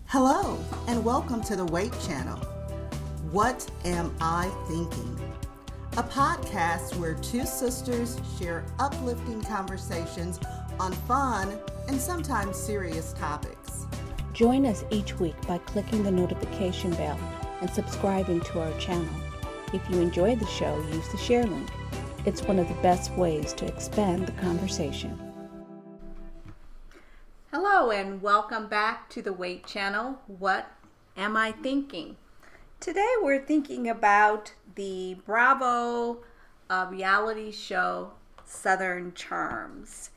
Hello, and welcome to the W.A.I.T channel. What Am I Thinking? A podcast where two sisters share uplifting conversations on fun and sometimes serious topics. Join us each week by clicking the notification bell and subscribing to our channel. If you enjoy the show, use the share link. It's one of the best ways to expand the conversation. Hello and welcome back to the W.A.I.T channel. What am I thinking? Today we're thinking about the Bravo reality show Southern Charms.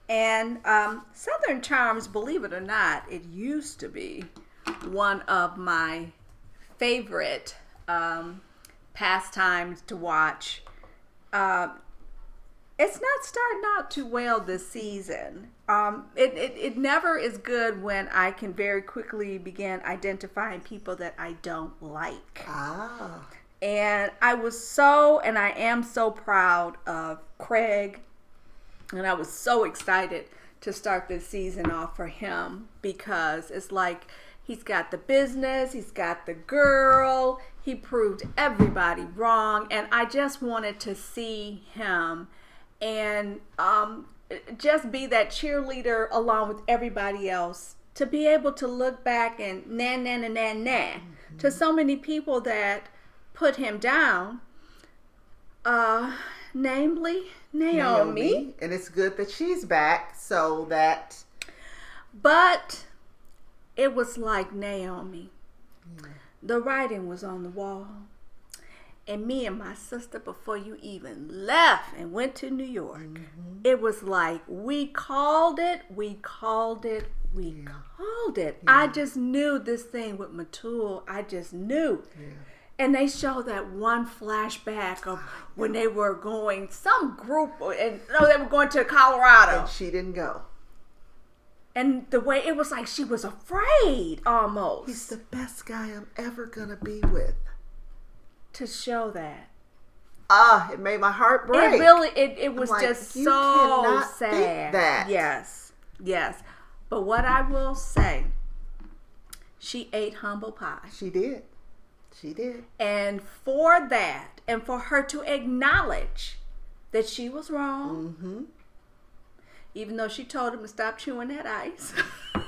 And Southern Charms, believe it or not, it used to be one of my favorite pastimes to watch. It's not starting out too well this season. It never is good when I can very quickly begin identifying people that I don't like. And I am so proud of Craig, and I was so excited to start this season off for him because it's like he's got the business, he's got the girl, he proved everybody wrong, and I just wanted to see him and just be that cheerleader along with everybody else, to be able to look back and to so many people that put him down, namely Naomi. And it's good that she's back so that... But it was like Naomi. The writing was on the wall. And me and my sister, before you even left and went to New York, it was like we called it. Yeah. I just knew this thing with Matul. I just knew. Yeah. And they showed that one flashback of when they were going, some group, and they were going to Colorado. And she didn't go. And the way it was like she was afraid almost. He's the best guy I'm ever going to be with. To show that. It made my heart break. It really, it was like, just you so cannot sad. think that. Yes. But what I will say, she ate humble pie. She did. And for that, and for her to acknowledge that she was wrong, even though she told him to stop chewing that ice. I'm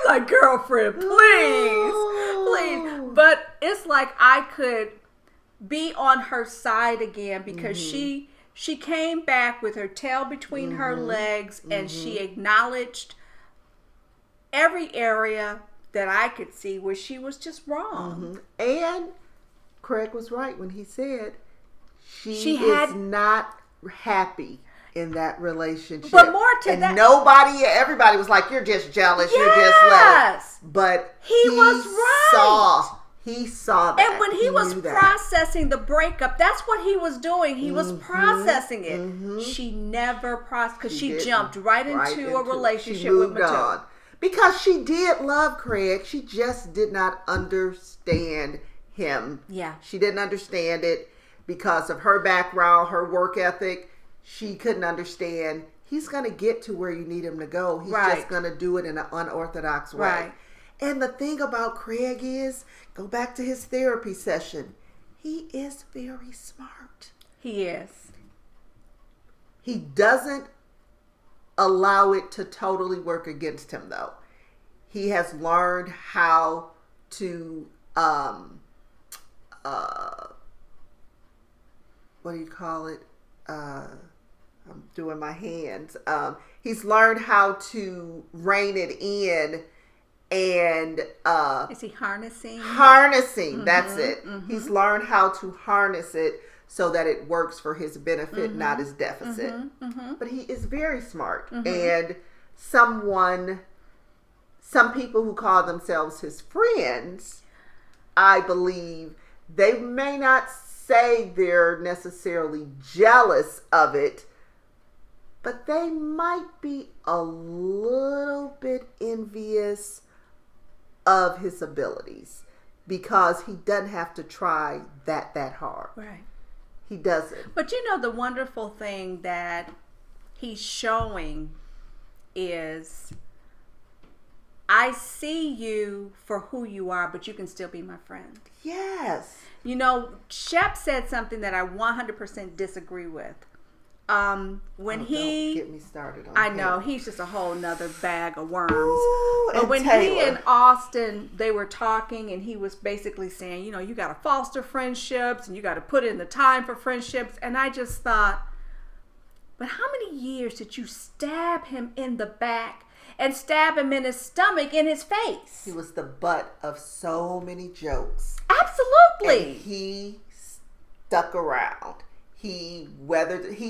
like, girlfriend, please. But it's like I could be on her side again because she came back with her tail between her legs and she acknowledged every area that I could see where she was just wrong. And Craig was right when he said she is not happy in that relationship. But more to and that, everybody was like, you're just jealous, yes, you're just jealous. But he was right. He saw that. And when he was processing the breakup, that's what he was doing. He was processing it. She never processed because she jumped right into a relationship with Matilda. Because she did love Craig. She just did not understand him. Yeah. She didn't understand it because of her background, her work ethic. She couldn't understand. He's going to get to where you need him to go. He's just going to do it in an unorthodox way. Right. And the thing about Craig is, go back to his therapy session. He is very smart. He is. He doesn't allow it to totally work against him, though. He has learned how to, what do you call it? I'm doing my hands. He's learned how to rein it in and is he harnessing? That's it. He's learned how to harness it so that it works for his benefit, not his deficit. But he is very smart. And some people who call themselves his friends, I believe they may not say they're necessarily jealous of it, but they might be a little bit envious of his abilities because he doesn't have to try that hard. Right. He doesn't. But you know, the wonderful thing that he's showing is I see you for who you are, but you can still be my friend. Yes. You know, Shep said something that I 100% disagree with. When don't get me started on I know, him. he's just a whole nother bag of worms. Ooh, but when Taylor. he and Austin, they were talking, and he was basically saying, you know, you got to foster friendships and you got to put in the time for friendships. And I just thought, but how many years did you stab him in the back and stab him in his stomach, in his face? He was the butt of so many jokes. Absolutely. And he stuck around. He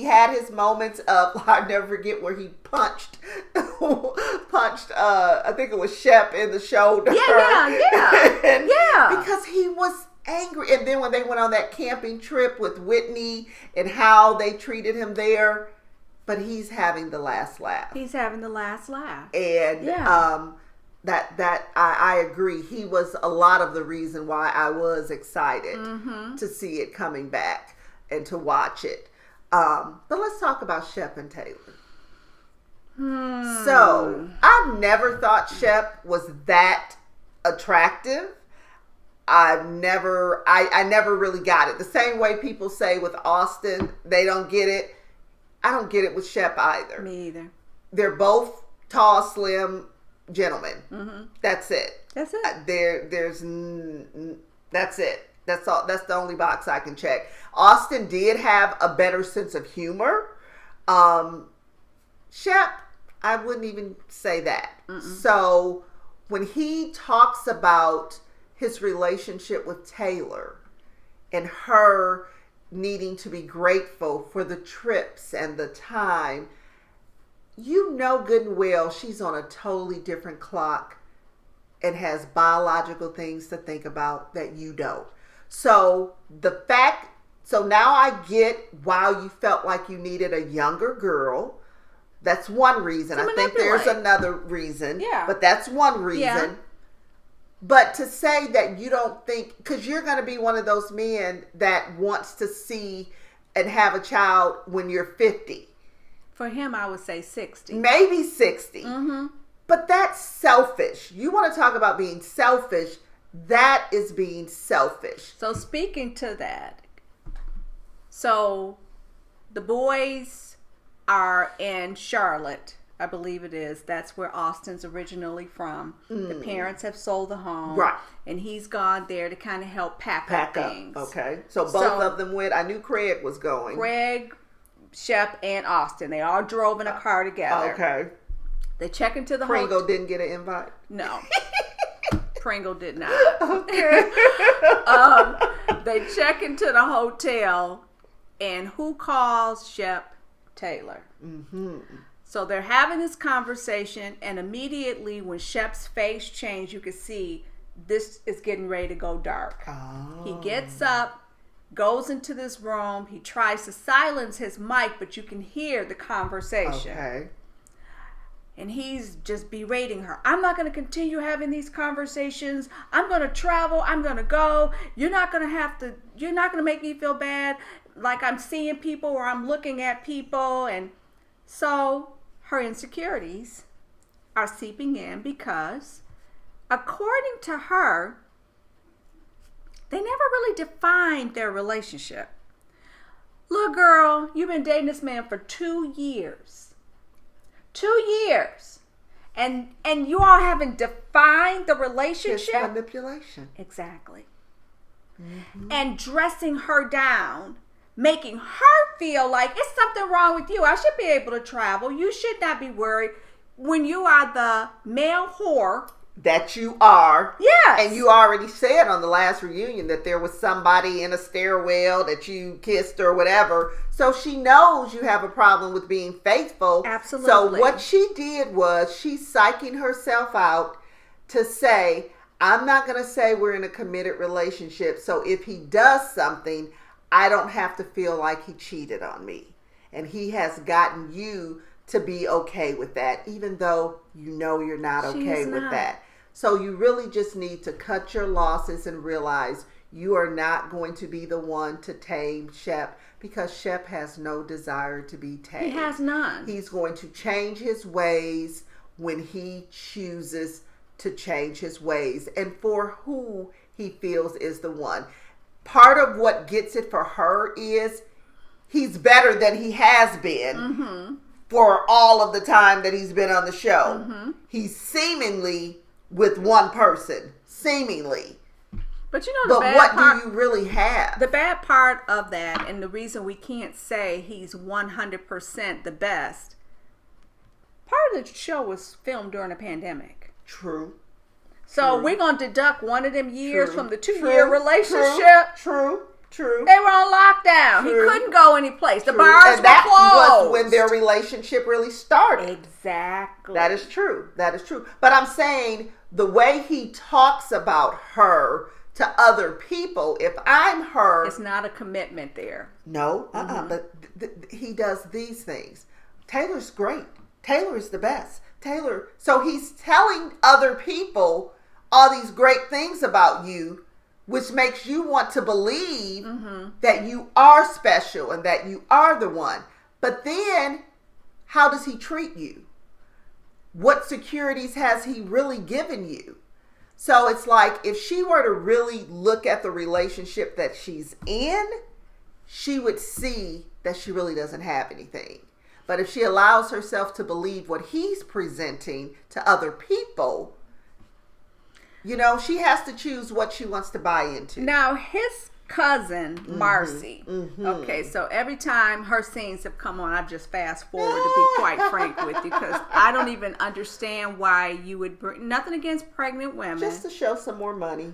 had his moments of, I'll never forget where he punched, I think it was Shep in the shoulder. Yeah. Because he was angry. And then when they went on that camping trip with Whitney and how they treated him there, but he's having the last laugh. He's having the last laugh. And I agree. He was a lot of the reason why I was excited to see it coming back and to watch it. But let's talk about Shep and Taylor. So I've never thought Shep was that attractive. I never really got it. The same way people say with Austin, they don't get it. I don't get it with Shep either. Me either. They're both tall, slim gentlemen. That's it. That's it. That's it. That's all. That's the only box I can check. Austin did have a better sense of humor. Shep, I wouldn't even say that. So when he talks about his relationship with Taylor and her needing to be grateful for the trips and the time, you know good and well she's on a totally different clock and has biological things to think about that you don't. So now I get why you felt like you needed a younger girl. That's one reason. I think there's another reason. Yeah. But that's one reason. Yeah. But to say that you don't think, because you're going to be one of those men that wants to see and have a child when you're 50. For him, I would say 60. Maybe 60. But that's selfish. You want to talk about being selfish. That is being selfish. So speaking to that, so the boys are in Charlotte, I believe it is. That's where Austin's originally from. The parents have sold the home. Right. And he's gone there to kind of help pack up things. Okay. So both of them went. I knew Craig was going. Craig, Shep, and Austin. They all drove in a car together. Okay. They check into the Pringle didn't get an invite? No. Pringle did not. Okay. They check into the hotel, and who calls Shep? Taylor. So they're having this conversation, and immediately when Shep's face changed, you could see this is getting ready to go dark. He gets up, goes into this room. He tries to silence his mic, but you can hear the conversation. Okay. And he's just berating her. I'm not going to continue having these conversations. I'm going to travel. I'm going to go. You're not going to make me feel bad like I'm seeing people or I'm looking at people. And so her insecurities are seeping in because, according to her, they never really defined their relationship. Look, girl, you've been dating this man for 2 years. 2 years. And you all haven't defined the relationship. It's manipulation. Exactly. And dressing her down, making her feel like it's something wrong with you. I should be able to travel. You should not be worried when you are the male whore. That you are. Yes. And you already said on the last reunion that there was somebody in a stairwell that you kissed or whatever. So she knows you have a problem with being faithful. Absolutely. So what she did was she's psyching herself out to say, I'm not going to say we're in a committed relationship. So if he does something, I don't have to feel like he cheated on me. And he has gotten you to be okay with that, even though you know you're not okay with that. So you really just need to cut your losses and realize you are not going to be the one to tame Shep, because Shep has no desire to be tamed. He has none. He's going to change his ways when he chooses to change his ways and for who he feels is the one. Part of what gets it for her is he's better than he has been for all of the time that he's been on the show. He's seemingly with one person. Seemingly. But you know, but what do you really have? The bad part of that, and the reason we can't say he's 100% the best, part of the show was filmed during a pandemic. True. So we're going to deduct one of them years from the 2-year relationship. True. They were on lockdown. He couldn't go any place. The bars and were that closed. was when their relationship really started. Exactly. That is true. But I'm saying the way he talks about her to other people, if I'm her... It's not a commitment there. No. But he does these things. Taylor's great. Taylor is the best. Taylor... So he's telling other people all these great things about you, which makes you want to believe that you are special and that you are the one. But then, how does he treat you? What securities has he really given you? So it's like, if she were to really look at the relationship that she's in, she would see that she really doesn't have anything. But if she allows herself to believe what he's presenting to other people, you know, she has to choose what she wants to buy into. Now, his cousin, Marcy. Okay, so every time her scenes have come on, I've just fast forward, to be quite frank with you, because I don't even understand why you would bring... Nothing against pregnant women. Just to show some more money.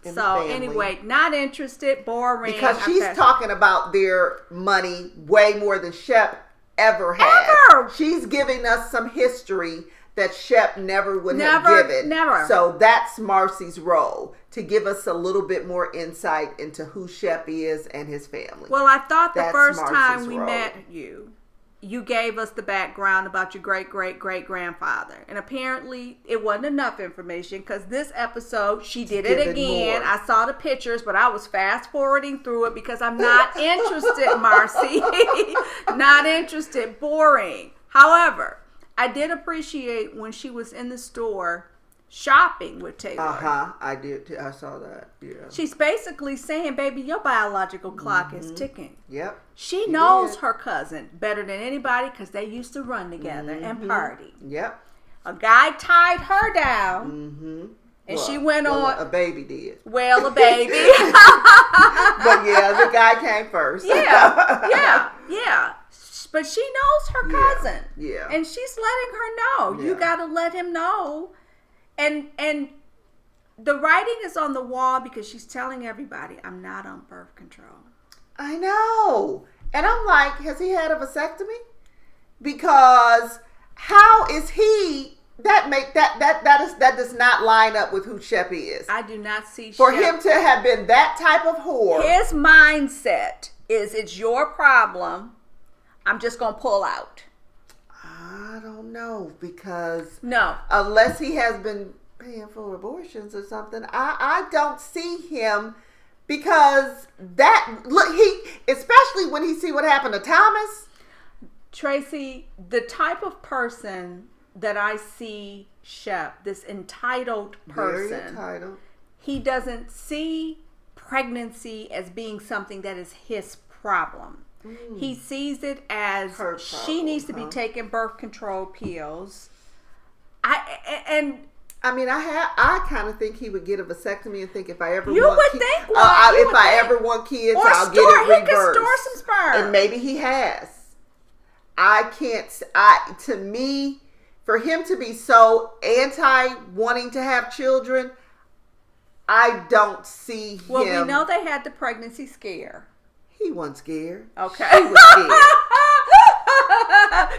So anyway, not interested, boring. Because she's talking about their money way more than Shep ever had. She's giving us some history that Shep never would have given. Never. So that's Marcy's role, to give us a little bit more insight into who Shep is and his family. Well, I thought the first Marcy's time we role. met you gave us the background about your great-great-great-grandfather. And apparently it wasn't enough information, because this episode, she did it again. More. I saw the pictures, but I was fast-forwarding through it because I'm not interested, Marcy. Not interested. Boring. However, I did appreciate when she was in the store shopping with Taylor. I did too. I saw that. Yeah. She's basically saying, baby, your biological clock is ticking. Yep. She knows her cousin better than anybody, because they used to run together and party. Yep. A guy tied her down. And she went on. A baby did. Well, a baby. But yeah, the guy came first. Yeah. But she knows her cousin. Yeah. And she's letting her know. You got to let him know. And the writing is on the wall, because she's telling everybody, I'm not on birth control. I know. And I'm like, has he had a vasectomy? Because how is he... That does not line up with who Shep is. I do not see for him to have been that type of whore. His mindset is, it's your problem. I'm just gonna pull out. I don't know, because no, unless he has been paying for abortions or something, I don't see him, because especially when he see what happened to Thomas. Tracy, the type of person that I see Shep, this entitled person, very entitled. He doesn't see pregnancy as being something that is his problem. He sees it as she needs to be taking birth control pills. I kind of think he would get a vasectomy and think, if I ever ever want kids, I'll get it reversed. He could store some sperm, and maybe he has. To me, for him to be so anti wanting to have children, I don't see him. Well, we know they had the pregnancy scare. He wasn't scared. Okay. She was scared.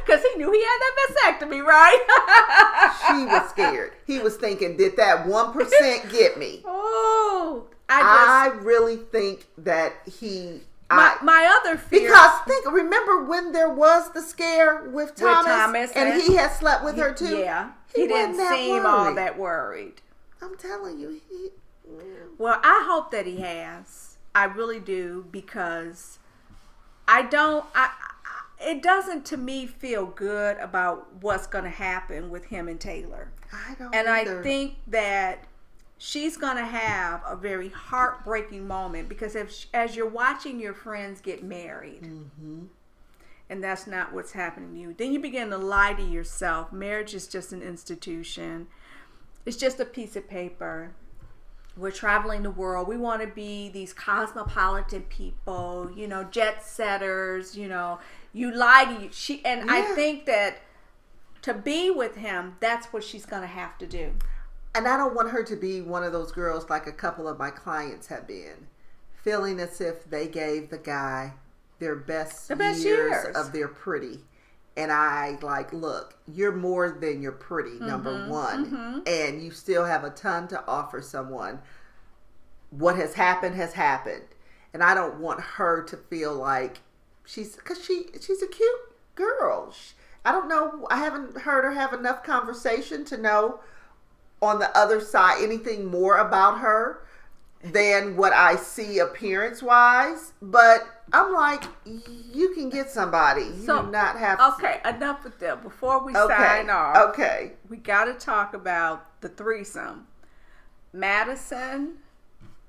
Because he knew he had that vasectomy, right? She was scared. He was thinking, did that 1% get me? Oh. I really think that he... My other fear... Because remember when there was the scare with Thomas and he had slept with her too? Yeah. He didn't seem all that worried. I'm telling you. Well, I hope that he has. I really do, because I it doesn't to me feel good about what's going to happen with him and Taylor. I don't and either. I think that she's going to have a very heartbreaking moment, because as you're watching your friends get married, and that's not what's happening to you, then you begin to lie to yourself. Marriage is just an institution. It's just a piece of paper. We're traveling the world. We want to be these cosmopolitan people, jet setters, you lie to you. I think that to be with him, that's what she's going to have to do. And I don't want her to be one of those girls like a couple of my clients have been, feeling as if they gave the guy their best years of their pretty. And I look, you're more than your pretty, number one. And you still have a ton to offer someone. What has happened has happened. And I don't want her to feel like she's a cute girl. I don't know. I haven't heard her have enough conversation to know on the other side anything more about her than what I see appearance wise. But I'm like, you can get somebody. You do not have to. Okay, enough with them. Before we sign off, we got to talk about the threesome. Madison,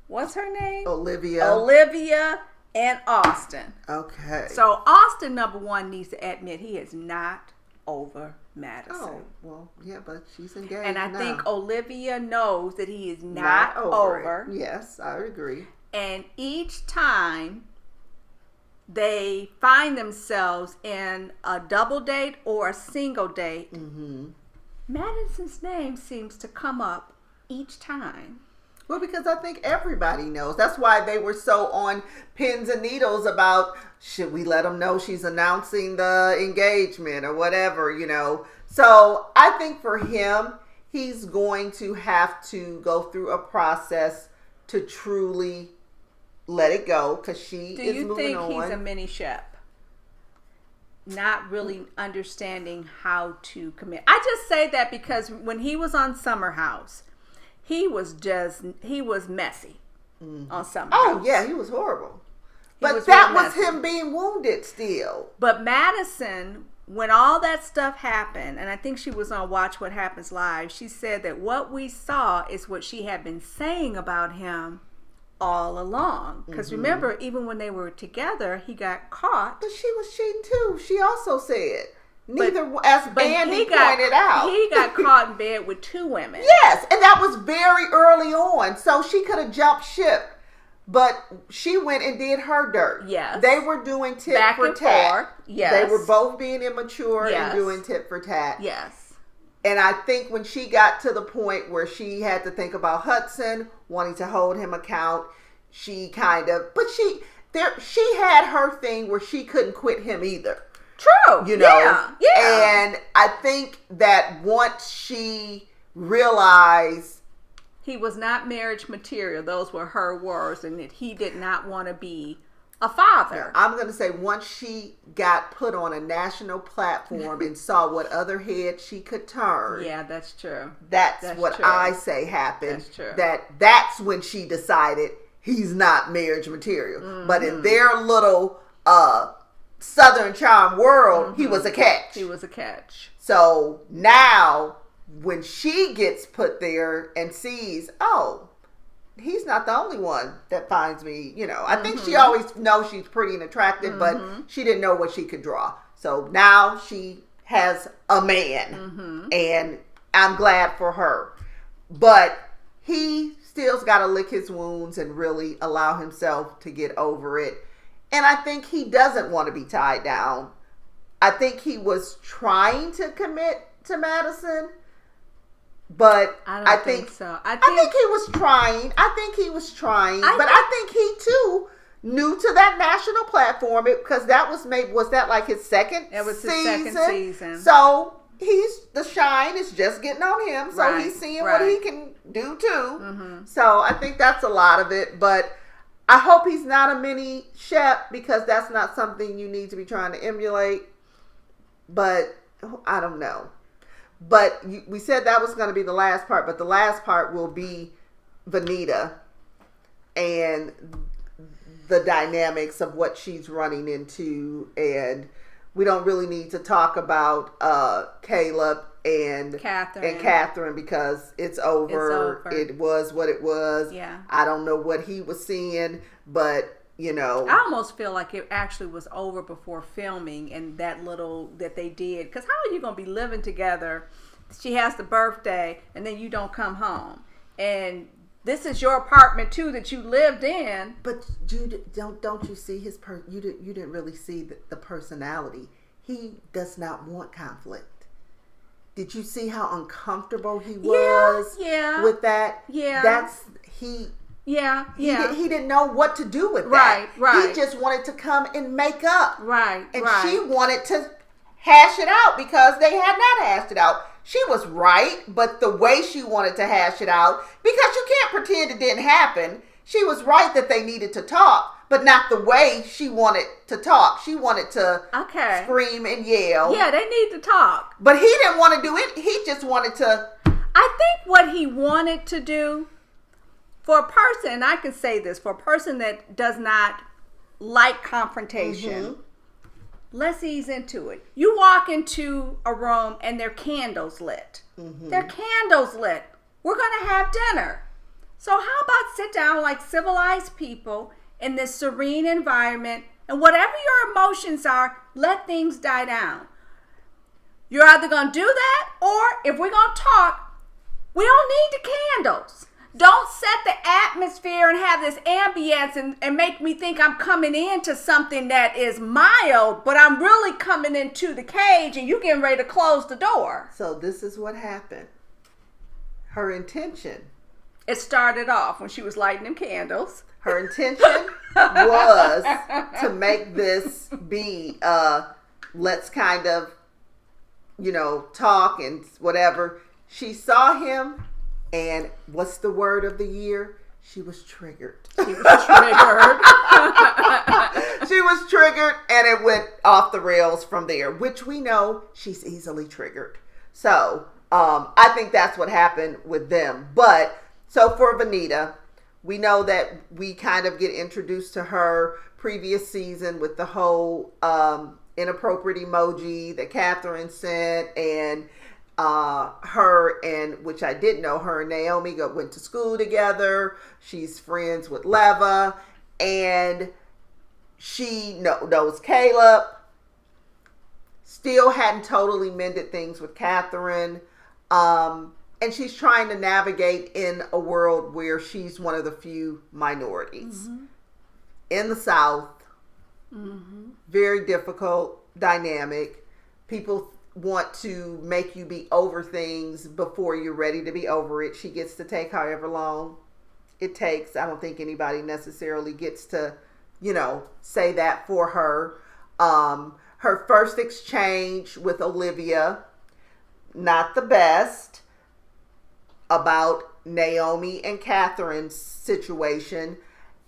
what's her name? Olivia and Austin. Okay. So Austin, number one, needs to admit he is not over Madison. Oh, well, yeah, but she's engaged. And I think Olivia knows that he is not over. Yes, I agree. And each time they find themselves in a double date or a single date, Madison's name seems to come up each time. Well, because I think everybody knows. That's why they were so on pins and needles about, should we let them know she's announcing the engagement or whatever, So I think for him, he's going to have to go through a process to truly let it go, because she is moving on. Do you think he's a mini Shep? Not really understanding how to commit. I just say that because when he was on Summer House, he was messy on Summer House. Oh, yeah, he was horrible. But that was him being wounded still. But Madison, when all that stuff happened, and I think she was on Watch What Happens Live, she said that what we saw is what she had been saying about him all along. Because remember, even when they were together, he got caught. But she was cheating too. She also said. As Andy pointed out. He got caught in bed with two women. Yes, and that was very early on. So she could have jumped ship. But she went and did her dirt. Yes. They were doing tit for tat. Yes. They were both being immature and doing tit for tat. Yes. And I think when she got to the point where she had to think about Hudson, wanting to hold him account, she had her thing where she couldn't quit him either. True. Yeah. And I think that once she realized he was not marriage material, those were her words, and that he did not want to be a father. I'm going to say once she got put on a national platform and saw what other head she could turn. Yeah, that's true. That's what true. I say happened. That's true. That's when she decided he's not marriage material. But in their little Southern Charm world, he was a catch. He was a catch. So now when she gets put there and sees, oh, he's not the only one that finds me, I think she always knows she's pretty and attractive, but she didn't know what she could draw. So now she has a man, and I'm glad for her. But he still's got to lick his wounds and really allow himself to get over it. And I think he doesn't want to be tied down. I think he was trying to commit to Madison, but I think so. I think he was trying. But I think he too new to that national platform, because that was that like his second season? It was his second season. So the shine is just getting on him. So he's seeing what he can do too. So I think that's a lot of it. But I hope he's not a mini Shep, because that's not something you need to be trying to emulate. But I don't know. But we said that was going to be the last part, but the last part will be Vanita and the dynamics of what she's running into and we don't really need to talk about Caleb and Catherine because it's over. It was what it was. Yeah. I don't know what he was seeing, but you know, I almost feel like it actually was over before filming and that they did. Because how are you going to be living together? She has the birthday and then you don't come home, and this is your apartment too that you lived in. But you don't you see his you didn't really see the personality. He does not want conflict. Did you see how uncomfortable he was with that? Yeah. That's he. Yeah. He didn't know what to do with that. Right. He just wanted to come and make up. Right. And she wanted to hash it out because they had not hashed it out. She was right, but the way she wanted to hash it out, because you can't pretend it didn't happen. She was right that they needed to talk, but not the way she wanted to talk. She wanted to scream and yell. Yeah, they need to talk. But he didn't want to do it. He just wanted to. I think what he wanted to do for a person, and I can say this, for a person that does not like confrontation, let's ease into it. You walk into a room and there are candles lit. There are candles lit. We're going to have dinner. So how about sit down like civilized people in this serene environment, and whatever your emotions are, let things die down. You're either going to do that, or if we're going to talk, we don't need the candles. Don't set the atmosphere and have this ambience and make me think I'm coming into something that is mild, but I'm really coming into the cage and you getting ready to close the door. So this is what happened. Her intention. It started off when she was lighting them candles. Her intention was to make this be, let's kind of, talk and whatever. She saw him. And what's the word of the year? She was triggered. She was triggered. She was triggered, and it went off the rails from there, which we know she's easily triggered. So I think that's what happened with them. But so for Vanita, we know that we kind of get introduced to her previous season with the whole inappropriate emoji that Catherine sent, and her and, which I didn't know, her and Naomi went to school together. She's friends with Leva, and she knows Caleb. Still hadn't totally mended things with Catherine, and she's trying to navigate in a world where she's one of the few minorities in the South. Very difficult dynamic. People want to make you be over things before you're ready to be over it. She gets to take however long it takes. I don't think anybody necessarily gets to, say that for her. Her first exchange with Olivia, not the best, about Naomi and Catherine's situation.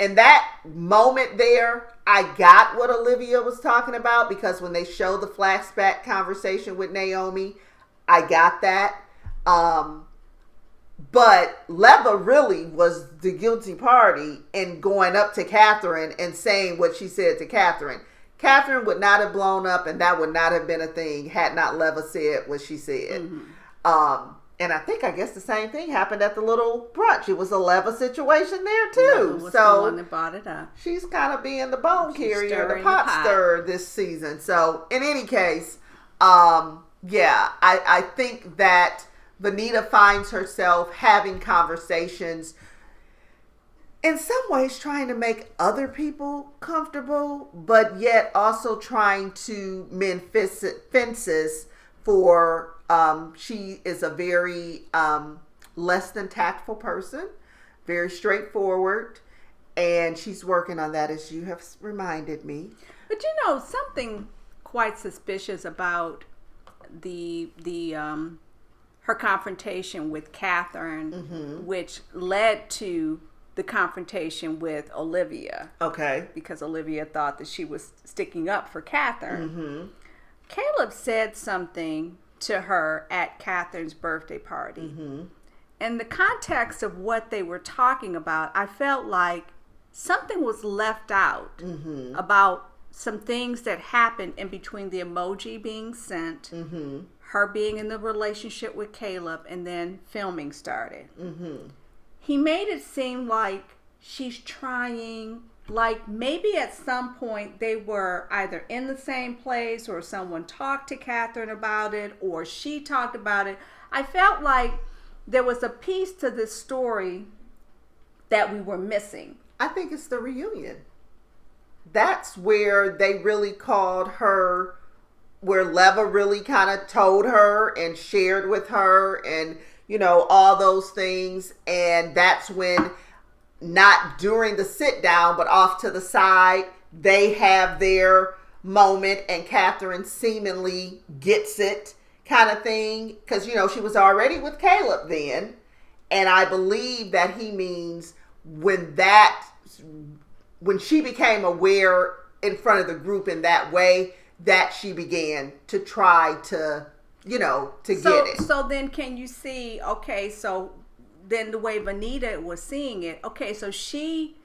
And that moment there, I got what Olivia was talking about, because when they show the flashback conversation with Naomi, I got that. But Leva really was the guilty party in going up to Catherine and saying what she said to Catherine. Catherine would not have blown up, and that would not have been a thing had not Leva said what she said. And I guess the same thing happened at the little brunch. It was a Leva situation there too. Leva was the one that brought it up. She's kind of being the bone carrier, the pot stirrer this season. So in any case, I think that Vanita finds herself having conversations, in some ways trying to make other people comfortable, but yet also trying to mend fences for, she is a very less than tactful person, very straightforward, and she's working on that, as you have reminded me. But something quite suspicious about the her confrontation with Catherine, which led to the confrontation with Olivia. Okay. Because Olivia thought that she was sticking up for Catherine. Caleb said something to her at Catherine's birthday party. In the context of what they were talking about, I felt like something was left out about some things that happened in between the emoji being sent, her being in the relationship with Caleb, and then filming started. He made it seem like she's trying, like maybe at some point they were either in the same place or someone talked to Catherine about it or she talked about it. I felt like there was a piece to this story that we were missing. I think it's the reunion. That's where they really called her, where Leva really kind of told her and shared with her and, you know, all those things. And that's when, not during the sit down, but off to the side, they have their moment and Catherine seemingly gets it kind of thing. Because, you know, she was already with Caleb then. And I believe that he means when she became aware in front of the group in that way, that she began to try to, you know, to get it. So then can you see, okay, so then the way Vanita was seeing it, okay, so she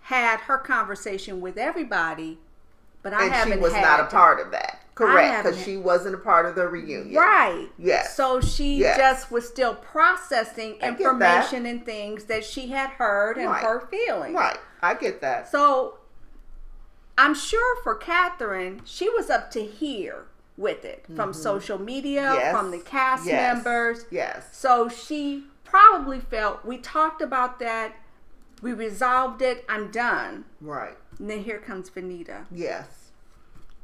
had her conversation with everybody, but she was not a part of that. Correct, because she wasn't a part of the reunion. Right. Yes. So she just was still processing information and things that she had heard and her feelings. Right. I get that. So I'm sure for Catherine, she was up to here with it from social media, from the cast members. Yes. So she probably felt, we talked about that, we resolved it, I'm done. Right. And then here comes Vanita. Yes.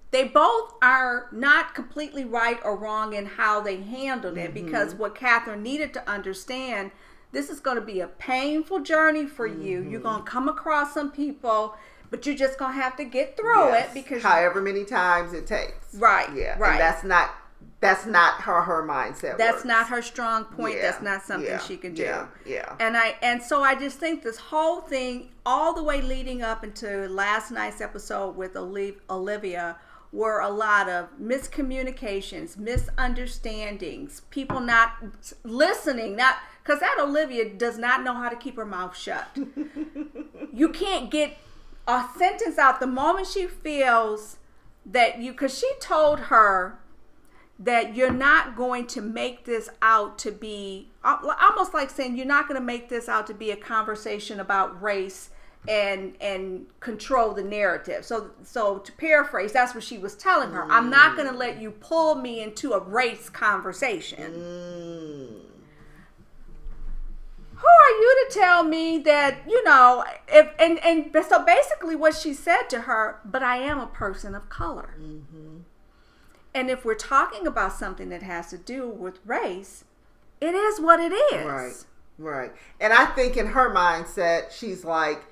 They both are not completely right or wrong in how they handled it, because what Catherine needed to understand, this is going to be a painful journey for you. You're going to come across some people, but you're just going to have to get through it, because however many times it takes. Right. Yeah. Right. And that's not her mindset. That's works. not her strong point. Yeah. That's not something she can do. Yeah. And so I just think this whole thing, all the way leading up into last night's episode with Olivia, were a lot of miscommunications, misunderstandings, people not listening, because that Olivia does not know how to keep her mouth shut. You can't get a sentence out the moment she feels that because she told her that you're not going to make this out to be, almost like saying you're not going to make this out to be a conversation about race and control the narrative. So to paraphrase, that's what she was telling her. I'm not going to let you pull me into a race conversation. Who are you to tell me that, you know, so basically what she said to her, but I am a person of color. And if we're talking about something that has to do with race, it is what it is. Right. And I think in her mindset, she's like,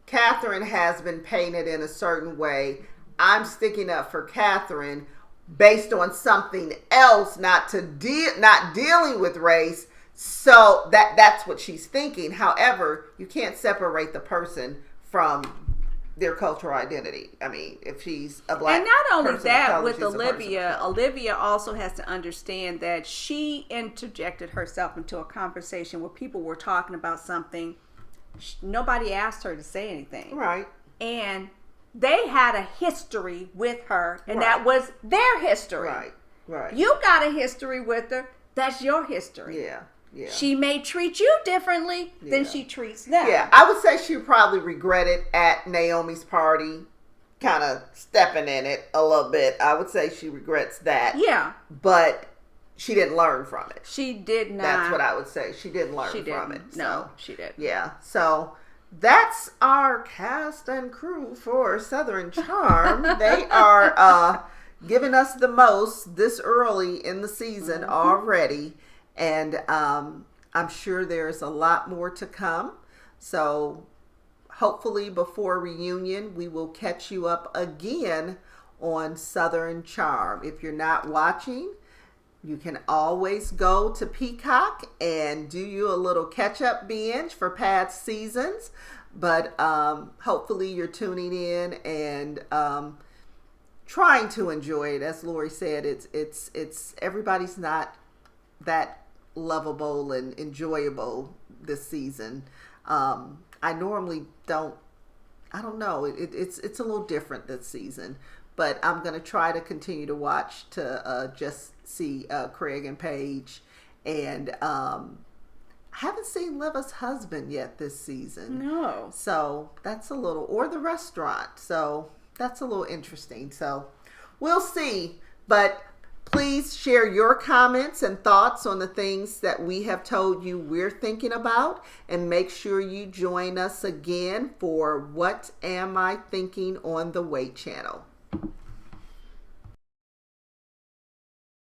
Catherine has been painted in a certain way. I'm sticking up for Catherine based on something else, not dealing with race. So that's what she's thinking. However, you can't separate the person from their cultural identity. I mean, if she's a black person, and not only that, with Olivia also has to understand that she interjected herself into a conversation where people were talking about something. Nobody asked her to say anything. Right. And they had a history with her, and that was their history. Right. You got a history with her. That's your history. Yeah. She may treat you differently than she treats them. Yeah, I would say she probably regretted at Naomi's party kind of stepping in it a little bit. I would say she regrets that. Yeah. But she didn't learn from it. She did not. That's what I would say. She didn't learn from it. No, she didn't. Yeah. So that's our cast and crew for Southern Charm. They are giving us the most this early in the season already. And I'm sure there's a lot more to come. So hopefully before reunion, we will catch you up again on Southern Charm. If you're not watching, you can always go to Peacock and do you a little catch-up binge for past seasons. But hopefully you're tuning in and trying to enjoy it. As Lori said, it's everybody's not that lovable and enjoyable this season. I normally don't I don't know. It's a little different this season, but I'm gonna try to continue to watch to just see Craig and Paige, and I haven't seen Liva's husband yet this season. No. So that's a little, or the restaurant. So that's a little interesting. So we'll see. But please share your comments and thoughts on the things that we have told you we're thinking about. And make sure you join us again for What Am I Thinking on the W.A.I.T channel.